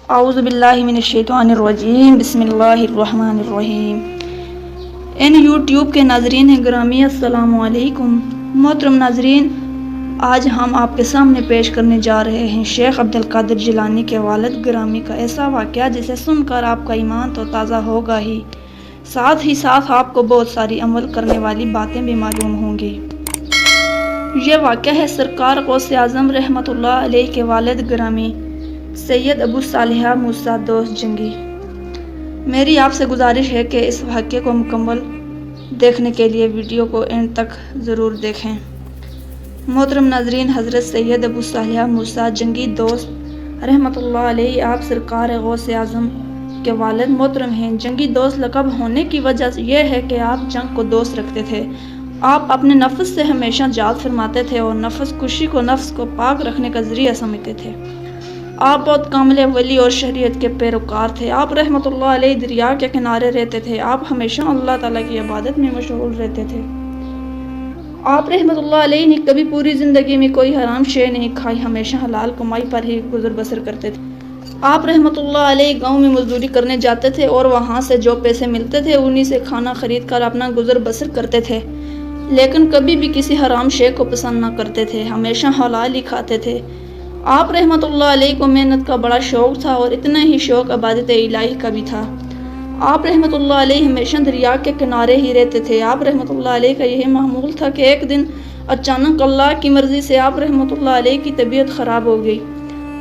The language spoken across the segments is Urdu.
اعوذ باللہ من الشیطان الرجیم، بسم اللہ الرحمن الرحیم۔ ان یوٹیوب کے ناظرین گرامی السلام علیکم۔ محترم ناظرین، آج ہم آپ کے سامنے پیش کرنے جا رہے ہیں شیخ عبدالقادر جیلانی کے والد گرامی کا ایسا واقعہ جسے سن کر آپ کا ایمان تو تازہ ہوگا ہی ساتھ آپ کو بہت ساری عمل کرنے والی باتیں بھی معلوم ہوں گی۔ یہ واقعہ ہے سرکار غوث اعظم رحمۃ اللہ علیہ کے والد گرامی سید ابو صالحہ موسیٰ دوست جنگی۔ میری آپ سے گزارش ہے کہ اس واقعے کو مکمل دیکھنے کے لیے ویڈیو کو اینڈ تک ضرور دیکھیں۔ محترم ناظرین، حضرت سید ابو صالحہ موسیٰ جنگی دوست رحمۃ اللہ علیہ آپ سرکار غوث اعظم کے والد محترم ہیں۔ جنگی دوست لقب ہونے کی وجہ یہ ہے کہ آپ جنگ کو دوست رکھتے تھے۔ آپ اپنے نفس سے ہمیشہ جہاد فرماتے تھے اور نفس کشی کو نفس کو پاک رکھنے کا ذریعہ سمجھتے تھے۔ آپ بہت کامل ولی اور شریعت کے پیروکار تھے۔ آپ رحمۃ اللہ علیہ دریا کے کنارے رہتے تھے۔ آپ ہمیشہ اللہ تعالیٰ کی عبادت میں مشغول رہتے تھے۔ آپ رحمۃ اللہ علیہ نے کبھی پوری زندگی میں کوئی حرام شے نہیں کھائی، ہمیشہ حلال کمائی پر ہی گزر بسر کرتے تھے۔ آپ رحمۃ اللہ علیہ گاؤں میں مزدوری کرنے جاتے تھے اور وہاں سے جو پیسے ملتے تھے انہی سے کھانا خرید کر اپنا گزر بسر کرتے تھے، لیکن کبھی بھی کسی حرام شے کو پسند نہ کرتے تھے، ہمیشہ حلال ہی کھاتے تھے۔ آپ رحمۃ اللہ علیہ کو محنت کا بڑا شوق تھا اور اتنا ہی شوق عبادت الہی کا بھی تھا۔ آپ رحمۃ اللہ علیہ ہمیشہ دریا کے کنارے ہی رہتے تھے۔ آپ رحمۃ اللہ علیہ کا یہ معمول تھا کہ ایک دن اچانک اللہ کی مرضی سے آپ رحمۃ اللہ علیہ کی طبیعت خراب ہو گئی۔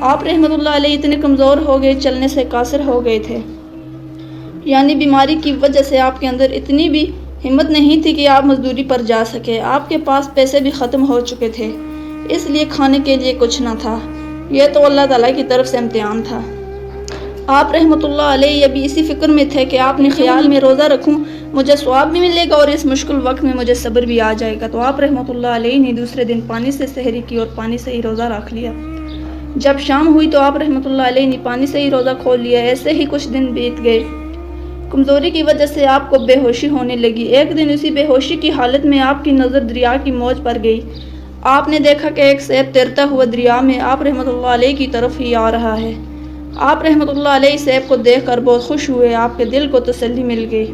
آپ رحمۃ اللہ علیہ اتنے کمزور ہو گئے، چلنے سے قاصر ہو گئے تھے، یعنی بیماری کی وجہ سے آپ کے اندر اتنی بھی ہمت نہیں تھی کہ آپ مزدوری پر جا سکے۔ آپ کے پاس پیسے بھی ختم ہو چکے تھے، اس لیے کھانے کے لیے کچھ نہ تھا۔ یہ تو اللہ تعالیٰ کی طرف سے امتحان تھا۔ آپ رحمۃ اللہ علیہ ابھی اسی فکر میں تھے کہ آپ نے خیال میں روزہ رکھوں، مجھے ثواب بھی ملے گا اور اس مشکل وقت میں مجھے صبر بھی آ جائے گا۔ تو آپ رحمۃ اللہ علیہ نے دوسرے دن پانی سے سحری کی اور پانی سے ہی روزہ رکھ لیا۔ جب شام ہوئی تو آپ رحمۃ اللہ علیہ نے پانی سے ہی روزہ کھول لیا۔ ایسے ہی کچھ دن بیت گئے۔ کمزوری کی وجہ سے آپ کو بے ہوشی ہونے لگی۔ ایک دن اسی بے ہوشی کی حالت میں آپ کی نظر دریا کی موج پر گئی۔ آپ نے دیکھا کہ ایک سیب تیرتا ہوا دریا میں آپ رحمۃ اللہ علیہ کی طرف ہی آ رہا ہے۔ آپ رحمۃ اللہ علیہ سیب کو دیکھ کر بہت خوش ہوئے۔ آپ کے دل کو تسلی مل گئی،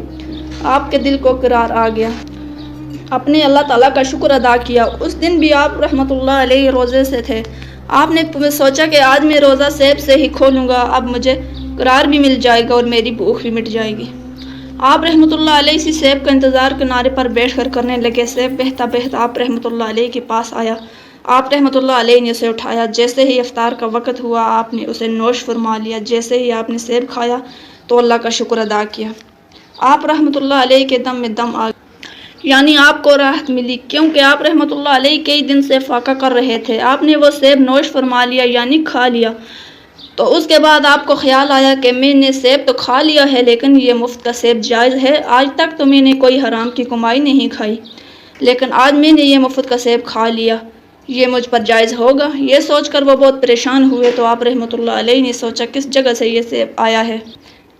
آپ کے دل کو قرار آ گیا، اپنے اللہ تعالیٰ کا شکر ادا کیا۔ اس دن بھی آپ رحمۃ اللہ علیہ روزے سے تھے۔ آپ نے سوچا کہ آج میں روزہ سیب سے ہی کھولوں گا، اب مجھے قرار بھی مل جائے گا اور میری بھوک بھی مٹ جائے گی۔ آپ رحمۃ اللہ علیہ اسی سیب کا انتظار کنارے پر بیٹھ کر کرنے لگے۔ سیب بہتا بہتا آپ رحمۃ اللہ علیہ کے پاس آیا۔ آپ رحمۃ اللہ علیہ نے اسے اٹھایا۔ جیسے ہی افطار کا وقت ہوا آپ نے اسے نوش فرما لیا۔ جیسے ہی آپ نے سیب کھایا تو اللہ کا شکر ادا کیا۔ آپ رحمۃ اللہ علیہ کے دم میں دم آ گیا، یعنی آپ کو راحت ملی، کیونکہ آپ رحمۃ اللہ علیہ کئی دن سے فاقہ کر رہے تھے۔ آپ نے وہ سیب نوش فرما لیا، یعنی کھا لیا۔ تو اس کے بعد آپ کو خیال آیا کہ میں نے سیب تو کھا لیا ہے، لیکن یہ مفت کا سیب جائز ہے۔ آج تک تو میں نے کوئی حرام کی کمائی نہیں کھائی، لیکن آج میں نے یہ مفت کا سیب کھا لیا، یہ مجھ پر جائز ہوگا؟ یہ سوچ کر وہ بہت پریشان ہوئے۔ تو آپ رحمۃ اللہ علیہ نے سوچا کس جگہ سے یہ سیب آیا ہے،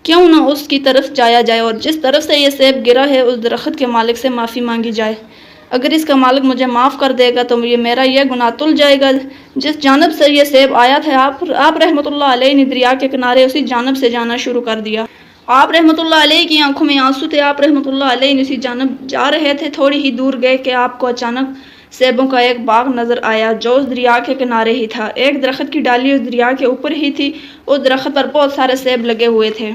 کیوں نہ اس کی طرف جایا جائے اور جس طرف سے یہ سیب گرا ہے اس درخت کے مالک سے معافی مانگی جائے۔ اگر اس کا مالک مجھے معاف کر دے گا تو میرا یہ گناہ تل جائے گا۔ جس جانب سے یہ سیب آیا تھا آپ رحمۃ اللہ علیہ نے دریا کے کنارے اسی جانب سے جانا شروع کر دیا۔ آپ رحمۃ اللہ علیہ کی آنکھوں میں آنسو تھے۔ آپ رحمۃ اللہ علیہ نے اسی جانب جا رہے تھے۔ تھوڑی ہی دور گئے کہ آپ کو اچانک سیبوں کا ایک باغ نظر آیا جو اس دریا کے کنارے ہی تھا۔ ایک درخت کی ڈالی اس دریا کے اوپر ہی تھی۔ اس درخت پر بہت سارے سیب لگے ہوئے تھے۔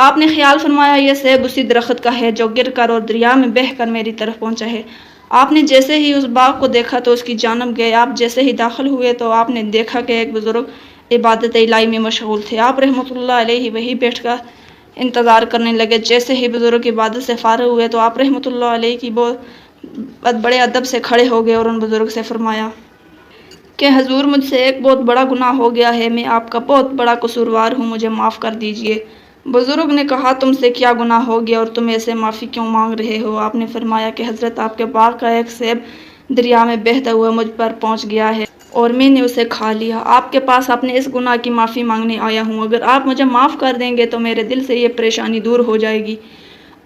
آپ نے خیال فرمایا یہ سیب اسی درخت کا ہے جو گر کر اور دریا میں بہہ کر میری طرف پہنچا ہے۔ آپ نے جیسے ہی اس باغ کو دیکھا تو اس کی جانب گئے۔ آپ جیسے ہی داخل ہوئے تو آپ نے دیکھا کہ ایک بزرگ عبادت الہی میں مشغول تھے۔ آپ رحمۃ اللہ علیہ وہی بیٹھ کر انتظار کرنے لگے۔ جیسے ہی بزرگ عبادت سے فارغ ہوئے تو آپ رحمۃ اللہ علیہ کی بہت بڑے ادب سے کھڑے ہو گئے اور ان بزرگ سے فرمایا کہ حضور مجھ سے ایک بہت بڑا گناہ ہو گیا ہے، میں آپ کا بہت بڑا قصوروار ہوں، مجھے معاف کر دیجئے۔ بزرگ نے کہا تم سے کیا گناہ ہو گیا اور تم ایسے معافی کیوں مانگ رہے ہو؟ آپ نے فرمایا کہ حضرت آپ کے باغ کا ایک سیب دریا میں بہتا ہوا مجھ پر پہنچ گیا ہے اور میں نے اسے کھا لیا۔ آپ کے پاس اپنے اس گناہ کی معافی مانگنے آیا ہوں، اگر آپ مجھے معاف کر دیں گے تو میرے دل سے یہ پریشانی دور ہو جائے گی،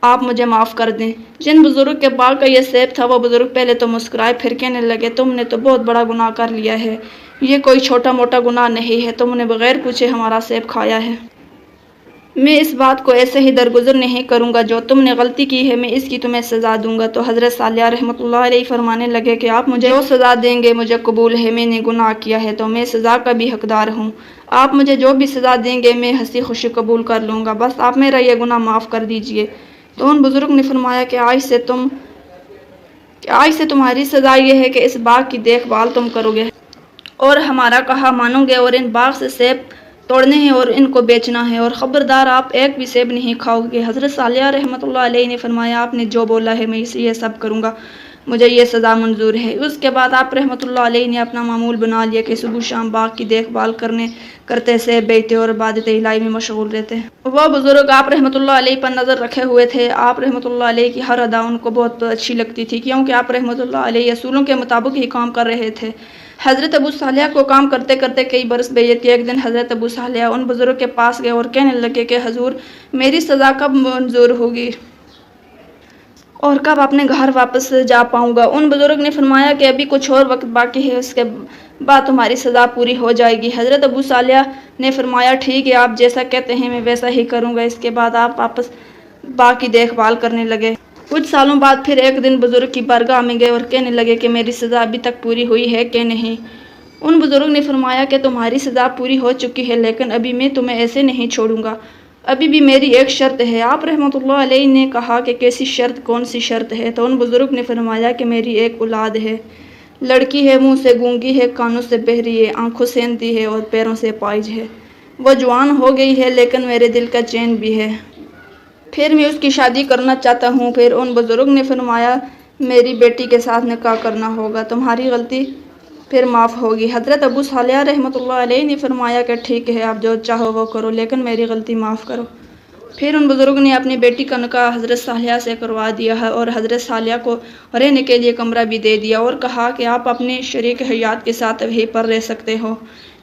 آپ مجھے معاف کر دیں۔ جن بزرگ کے باغ کا یہ سیب تھا وہ بزرگ پہلے تو مسکرائے پھر کہنے لگے تم نے تو بہت بڑا گناہ کر لیا ہے، یہ کوئی چھوٹا موٹا گناہ نہیں ہے، تم نے بغیر پوچھے ہمارا سیب کھایا ہے۔ میں اس بات کو ایسے ہی درگزر نہیں کروں گا، جو تم نے غلطی کی ہے میں اس کی تمہیں سزا دوں گا۔ تو حضرت صالحہ رحمۃ اللہ علیہ فرمانے لگے کہ آپ مجھے جو سزا دیں گے مجھے قبول ہے، میں نے گناہ کیا ہے تو میں سزا کا بھی حقدار ہوں۔ آپ مجھے جو بھی سزا دیں گے میں ہنسی خوشی قبول کر لوں گا، بس آپ میرا یہ گناہ معاف کر دیجئے۔ تو ان بزرگ نے فرمایا کہ آج سے تمہاری سزا یہ ہے کہ اس باغ کی دیکھ بھال تم کرو گے اور ہمارا کہا مانو گے، اور ان باغ سے سیب توڑنے ہیں اور ان کو بیچنا ہے، اور خبردار آپ ایک بھی سیب نہیں کھاؤ گے۔ حضرت صالحہ رحمۃ اللہ علیہ نے فرمایا آپ نے جو بولا ہے میں یہ سب کروں گا، مجھے یہ سزا منظور ہے۔ اس کے بعد آپ رحمۃ اللہ علیہ نے اپنا معمول بنا لیا کہ صبح شام باغ کی دیکھ بھال کرتے سیب بیچتے اور عبادت الہی میں مشغول رہتے۔ وہ بزرگ آپ رحمۃ اللہ علیہ پر نظر رکھے ہوئے تھے۔ آپ رحمۃ اللہ علیہ کی ہر ادا ان کو بہت اچھی لگتی تھی، کیونکہ آپ رحمۃ اللہ علیہ اصولوں کے مطابق ہی کام کر رہے تھے۔ حضرت ابو صالحہ کو کام کرتے کرتے کئی برس بیت کے ایک دن حضرت ابو صالحہ ان بزرگ کے پاس گئے اور کہنے لگے کہ حضور میری سزا کب منظور ہوگی اور کب اپنے گھر واپس جا پاؤں گا؟ ان بزرگ نے فرمایا کہ ابھی کچھ اور وقت باقی ہے، اس کے بعد تمہاری سزا پوری ہو جائے گی۔ حضرت ابو صالحہ نے فرمایا ٹھیک ہے، آپ جیسا کہتے ہیں میں ویسا ہی کروں گا۔ اس کے بعد آپ واپس باغ کی دیکھ بھال کرنے لگے۔ کچھ سالوں بعد پھر ایک دن بزرگ کی بارگاہ میں گئے اور کہنے لگے کہ میری سزا ابھی تک پوری ہوئی ہے کہ نہیں؟ ان بزرگ نے فرمایا کہ تمہاری سزا پوری ہو چکی ہے، لیکن ابھی میں تمہیں ایسے نہیں چھوڑوں گا، ابھی بھی میری ایک شرط ہے۔ آپ رحمۃ اللہ علیہ نے کہا کہ کیسی شرط، کون سی شرط ہے؟ تو ان بزرگ نے فرمایا کہ میری ایک اولاد ہے، لڑکی ہے، منہ سے گونگی ہے، کانوں سے بہری ہے، آنکھوں سے اندھی ہے اور پیروں سے پائج ہے۔ وہ جوان ہو گئی ہے لیکن میرے دل کا چین بھی ہے، پھر میں اس کی شادی کرنا چاہتا ہوں۔ پھر ان بزرگ نے فرمایا میری بیٹی کے ساتھ نکاح کرنا ہوگا، تمہاری غلطی پھر معاف ہوگی۔ حضرت ابو صالحہ رحمۃ اللہ علیہ نے فرمایا کہ ٹھیک ہے، آپ جو چاہو وہ کرو، لیکن میری غلطی معاف کرو۔ پھر ان بزرگ نے اپنی بیٹی کا نکاح حضرت صالحہ سے کروا دیا ہے اور حضرت صالحہ کو رہنے کے لیے کمرہ بھی دے دیا اور کہا کہ آپ اپنے شریک حیات کے ساتھ وہیں پر رہ سکتے ہو۔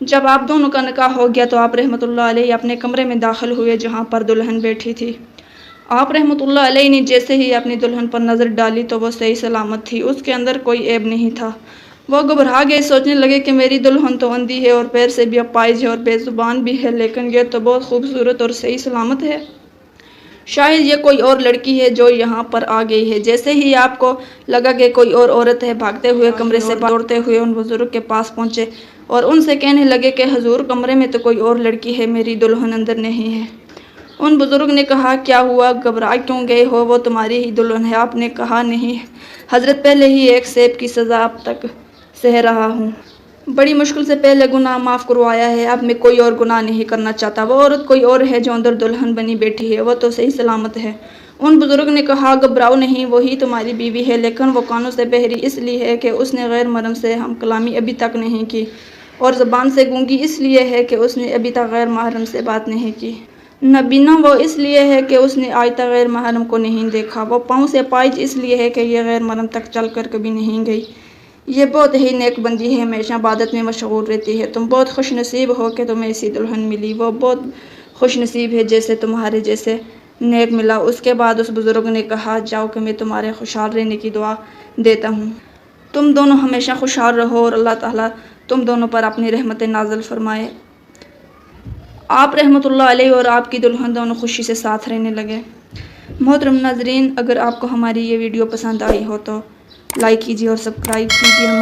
جب آپ دونوں کا نکاح ہو گیا تو آپ رحمۃ اللہ علیہ اپنے کمرے میں داخل ہوئے جہاں پر دلہن بیٹھی تھی۔ آپ رحمۃ اللہ علیہ نے جیسے ہی اپنی دلہن پر نظر ڈالی تو وہ صحیح سلامت تھی، اس کے اندر کوئی عیب نہیں تھا۔ وہ گھبرا گئے، سوچنے لگے کہ میری دلہن تو اندھی ہے اور پیر سے بھی اپائج ہے اور بے زبان بھی ہے، لیکن یہ تو بہت خوبصورت اور صحیح سلامت ہے، شاید یہ کوئی اور لڑکی ہے جو یہاں پر آ گئی ہے۔ جیسے ہی آپ کو لگا کہ کوئی اور عورت ہے، بھاگتے ہوئے کمرے سے دوڑتے ہوئے ان بزرگ کے پاس پہنچے اور ان سے کہنے لگے کہ حضور کمرے میں تو کوئی اور لڑکی ہے، میری دلہن اندر نہیں ہے۔ ان بزرگ نے کہا کیا ہوا، گھبرا کیوں گئے ہو، وہ تمہاری ہی دلہن ہے۔ آپ نے کہا نہیں حضرت، پہلے ہی ایک سیب کی سزا اب تک سہ رہا ہوں، بڑی مشکل سے پہلے گناہ معاف کروایا ہے، اب میں کوئی اور گناہ نہیں کرنا چاہتا۔ وہ عورت کوئی اور ہے جو اندر دلہن بنی بیٹھی ہے، وہ تو صحیح سلامت ہے۔ ان بزرگ نے کہا گھبراؤ نہیں، وہی تمہاری بیوی ہے، لیکن وہ کانوں سے بہری اس لیے ہے کہ اس نے غیر محرم سے ہم کلامی ابھی تک نہیں کی، اور زبان سے گونگی اس لیے ہے کہ اس نے ابھی تک غیر محرم سے بات نہیں کی۔ نابینا وہ اس لیے ہے کہ اس نے آج تک غیر محرم کو نہیں دیکھا۔ وہ پاؤں سے پائج اس لیے ہے کہ یہ غیر محرم تک چل کر کبھی نہیں گئی۔ یہ بہت ہی نیک بندی ہے، ہمیشہ عبادت میں مشغول رہتی ہے۔ تم بہت خوش نصیب ہو کہ تمہیں ایسی دلہن ملی، وہ بہت خوش نصیب ہے جیسے تمہارے جیسے نیک ملا۔ اس کے بعد اس بزرگ نے کہا جاؤ کہ میں تمہارے خوشحال رہنے کی دعا دیتا ہوں، تم دونوں ہمیشہ خوشحال رہو اور اللہ تعالیٰ تم دونوں پر اپنی رحمت نازل فرمائے۔ آپ رحمۃ اللہ علیہ اور آپ کی دلہن دونوں خوشی سے ساتھ رہنے لگے۔ محترم ناظرین، اگر آپ کو ہماری یہ ویڈیو پسند آئی ہو تو لائک کیجیے اور سبسکرائب کیجیے۔